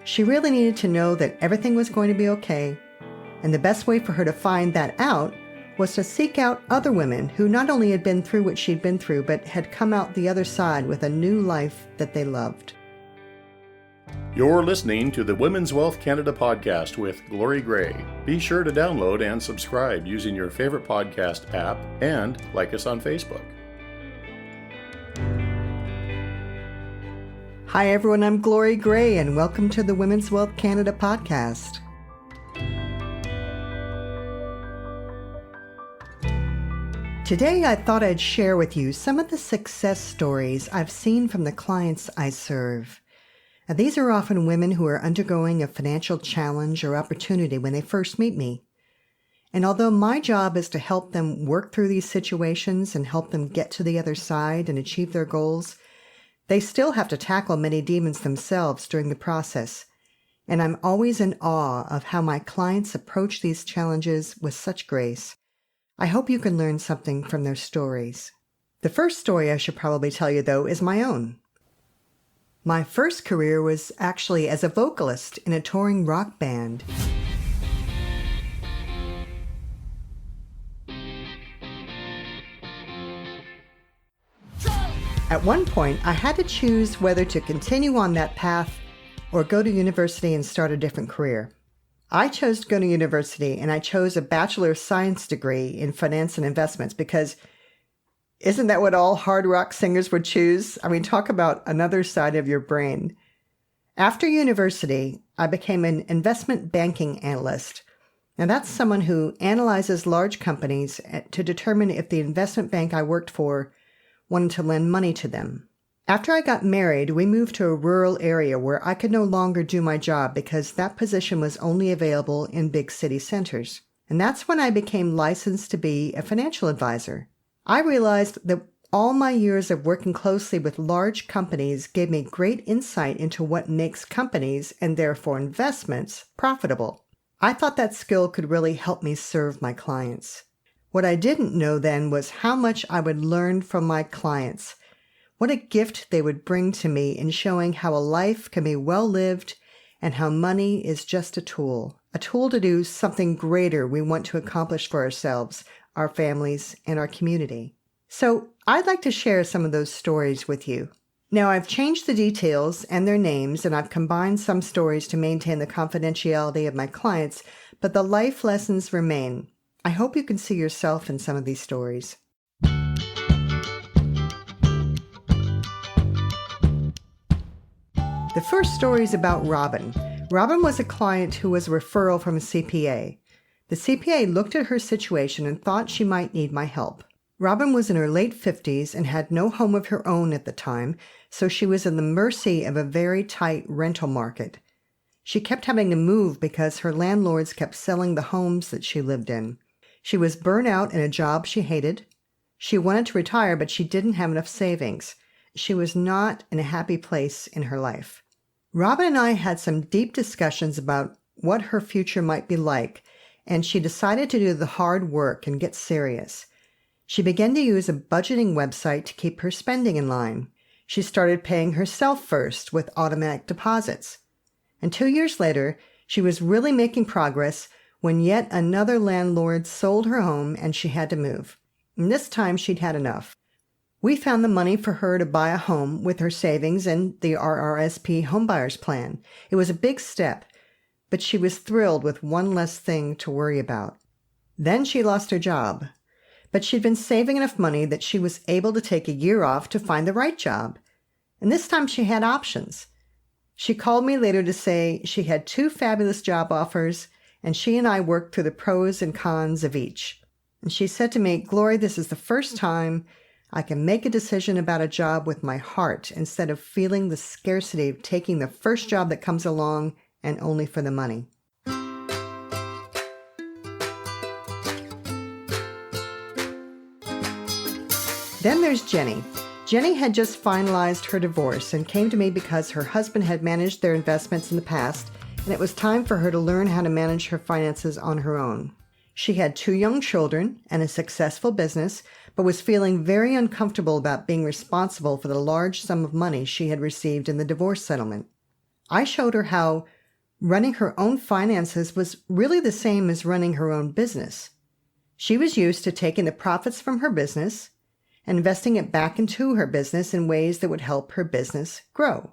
She really needed to know that everything was going to be okay, and the best way for her to find that out was to seek out other women who not only had been through what she'd been through, but had come out the other side with a new life that they loved. You're listening to the Women's Wealth Canada podcast with Glory Gray. Be sure to download and subscribe using your favorite podcast app and like us on Facebook. Hi everyone, I'm Glory Gray and welcome to the Women's Wealth Canada podcast. Today I thought I'd share with you some of the success stories I've seen from the clients I serve. Now, these are often women who are undergoing a financial challenge or opportunity when they first meet me. And although my job is to help them work through these situations and help them get to the other side and achieve their goals, they still have to tackle many demons themselves during the process. And I'm always in awe of how my clients approach these challenges with such grace. I hope you can learn something from their stories. The first story I should probably tell you, though, is my own. My first career was actually as a vocalist in a touring rock band. At one point, I had to choose whether to continue on that path or go to university and start a different career. I chose to go to university, and I chose a Bachelor of Science degree in finance and investments because isn't that what all hard rock singers would choose? I mean, talk about another side of your brain. After university, I became an investment banking analyst. Now, that's someone who analyzes large companies to determine if the investment bank I worked for wanted to lend money to them. After I got married, we moved to a rural area where I could no longer do my job because that position was only available in big city centers. And that's when I became licensed to be a financial advisor. I realized that all my years of working closely with large companies gave me great insight into what makes companies, and therefore investments, profitable. I thought that skill could really help me serve my clients. What I didn't know then was how much I would learn from my clients. What a gift they would bring to me in showing how a life can be well lived and how money is just a tool to do something greater we want to accomplish for ourselves, our families, and our community. So I'd like to share some of those stories with you. Now, I've changed the details and their names, and I've combined some stories to maintain the confidentiality of my clients, but the life lessons remain. I hope you can see yourself in some of these stories. The first story is about Robin. Robin was a client who was a referral from a CPA. The CPA looked at her situation and thought she might need my help. Robin was in her late 50s and had no home of her own at the time, so she was in the mercy of a very tight rental market. She kept having to move because her landlords kept selling the homes that she lived in. She was burnt out in a job she hated. She wanted to retire, but she didn't have enough savings. She was not in a happy place in her life. Robin and I had some deep discussions about what her future might be like, and she decided to do the hard work and get serious. She began to use a budgeting website to keep her spending in line. She started paying herself first with automatic deposits. And 2 years later, she was really making progress when yet another landlord sold her home and she had to move. And this time she'd had enough. We found the money for her to buy a home with her savings and the RRSP homebuyers plan. It was a big step, but she was thrilled with one less thing to worry about. Then she lost her job, but she'd been saving enough money that she was able to take a year off to find the right job. And this time she had options. She called me later to say she had 2 fabulous job offers, and she and I worked through the pros and cons of each. And she said to me, "Glory, this is the first time I can make a decision about a job with my heart instead of feeling the scarcity of taking the first job that comes along and only for the money." Then there's Jenny. Jenny had just finalized her divorce and came to me because her husband had managed their investments in the past, and it was time for her to learn how to manage her finances on her own. She had 2 young children and a successful business, but was feeling very uncomfortable about being responsible for the large sum of money she had received in the divorce settlement. I showed her how Running her own finances was really the same as running her own business. She was used to taking the profits from her business and investing it back into her business in ways that would help her business grow.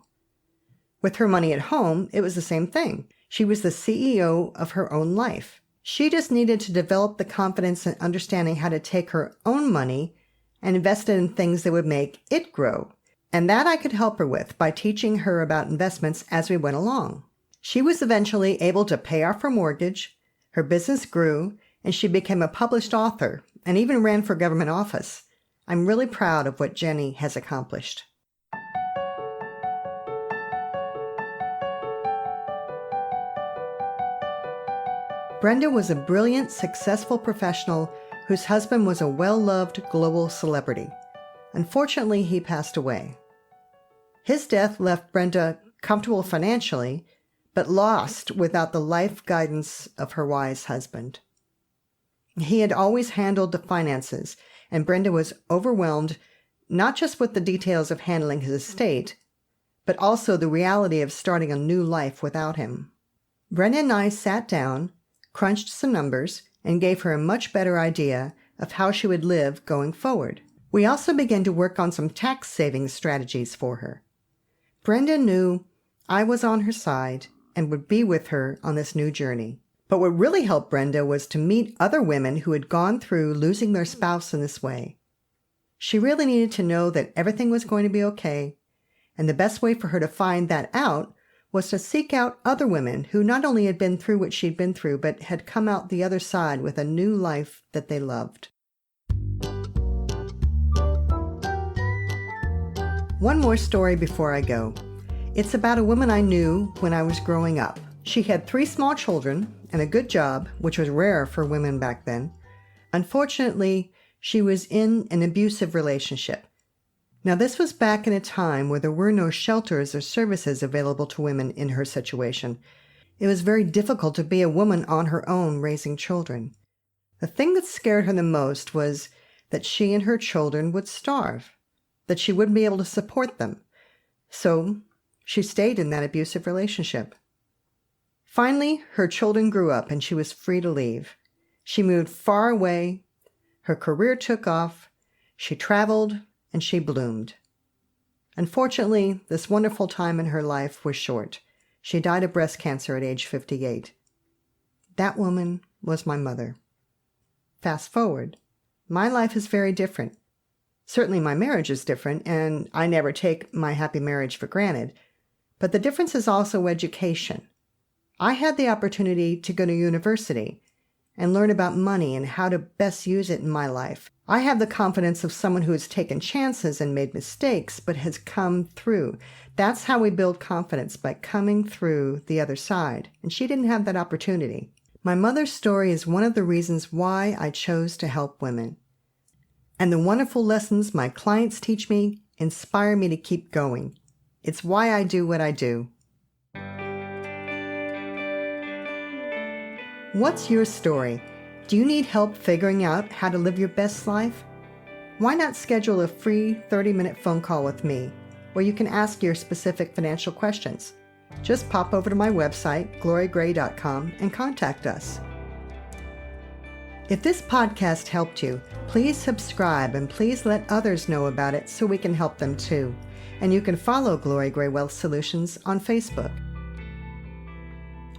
With her money at home, it was the same thing. She was the CEO of her own life. She just needed to develop the confidence and understanding how to take her own money and invest it in things that would make it grow. And that I could help her with by teaching her about investments as we went along. She was eventually able to pay off her mortgage, her business grew, and she became a published author and even ran for government office. I'm really proud of what Jenny has accomplished. Brenda was a brilliant, successful professional whose husband was a well-loved global celebrity. Unfortunately, he passed away. His death left Brenda comfortable financially, but lost without the life guidance of her wise husband. He had always handled the finances, and Brenda was overwhelmed not just with the details of handling his estate, but also the reality of starting a new life without him. Brenda and I sat down, crunched some numbers, and gave her a much better idea of how she would live going forward. We also began to work on some tax savings strategies for her. Brenda knew I was on her side and would be with her on this new journey. But what really helped Brenda was to meet other women who had gone through losing their spouse in this way. She really needed to know that everything was going to be okay, and the best way for her to find that out was to seek out other women who not only had been through what she'd been through, but had come out the other side with a new life that they loved. One more story before I go. It's about a woman I knew when I was growing up. She had 3 small children and a good job, which was rare for women back then. Unfortunately, she was in an abusive relationship. Now, this was back in a time where there were no shelters or services available to women in her situation. It was very difficult to be a woman on her own raising children. The thing that scared her the most was that she and her children would starve, that she wouldn't be able to support them. So she stayed in that abusive relationship. Finally, her children grew up and she was free to leave. She moved far away, her career took off, she traveled, and she bloomed. Unfortunately, this wonderful time in her life was short. She died of breast cancer at age 58. That woman was my mother. Fast forward, my life is very different. Certainly my marriage is different, and I never take my happy marriage for granted. But the difference is also education. I had the opportunity to go to university and learn about money and how to best use it in my life. I have the confidence of someone who has taken chances and made mistakes, but has come through. That's how we build confidence, by coming through the other side. And she didn't have that opportunity. My mother's story is one of the reasons why I chose to help women. And the wonderful lessons my clients teach me inspire me to keep going. It's why I do what I do. What's your story? Do you need help figuring out how to live your best life? Why not schedule a free 30-minute phone call with me, where you can ask your specific financial questions? Just pop over to my website, glorygray.com, and contact us. If this podcast helped you, please subscribe and please let others know about it so we can help them too. And you can follow Glory Gray Wealth Solutions on Facebook.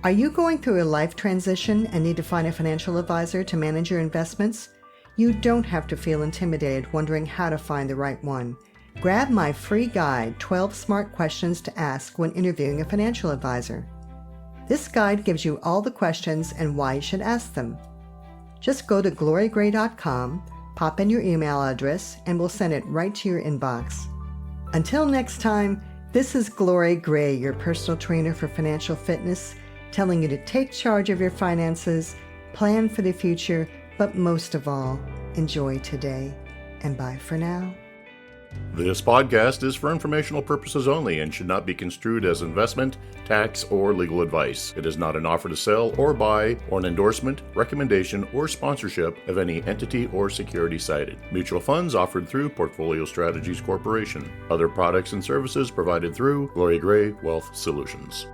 Are you going through a life transition and need to find a financial advisor to manage your investments? You don't have to feel intimidated wondering how to find the right one. Grab my free guide, 12 Smart Questions to Ask When Interviewing a Financial Advisor. This guide gives you all the questions and why you should ask them. Just go to glorygray.com, pop in your email address, and we'll send it right to your inbox. Until next time, this is Glory Gray, your personal trainer for financial fitness, telling you to take charge of your finances, plan for the future, but most of all, enjoy today. And bye for now. This podcast is for informational purposes only and should not be construed as investment, tax, or legal advice. It is not an offer to sell or buy, or an endorsement, recommendation, or sponsorship of any entity or security cited. Mutual funds offered through Portfolio Strategies Corporation. Other products and services provided through Glory Gray Wealth Solutions.